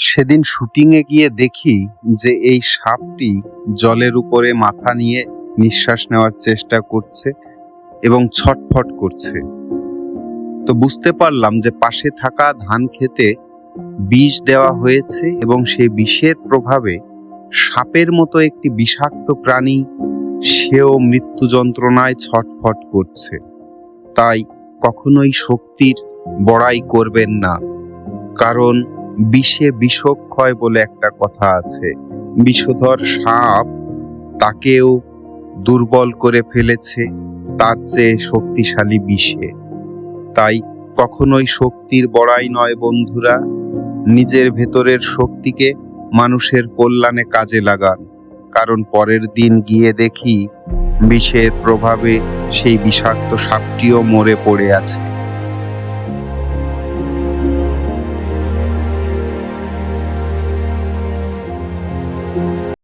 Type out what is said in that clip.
সেদিন শুটিংয়ে গিয়ে দেখি যে এই সাপটি জলের উপরে মাথা নিয়ে নিঃশ্বাস নেওয়ার চেষ্টা করছে এবং ছটফট করছে। তো বুঝতে পারলাম যে পাশে থাকা ধান খেতে বিষ দেওয়া হয়েছে এবং সেই বিষের প্রভাবে সাপের মতো একটি বিষাক্ত প্রাণী সেও মৃত্যু যন্ত্রণায় ছটফট করছে। তাই কখনোই শক্তির বড়াই করবেন না, কারণ বিষে বিষক্ষয় বলে একটা কথা আছে। বিষধর সাপ তাকেও দুর্বল করে ফেলেছে তার চেয়ে শক্তিশালী বিষে। তাই কখনোই শক্তির বড়াই নয় বন্ধুরা, নিজের ভেতরের শক্তিকে মানুষের কল্যাণে কাজে লাগান, কারণ পরের দিন গিয়ে দেখি বিষের প্রভাবে সেই বিষাক্ত সাপটিও মরে পড়ে আছে।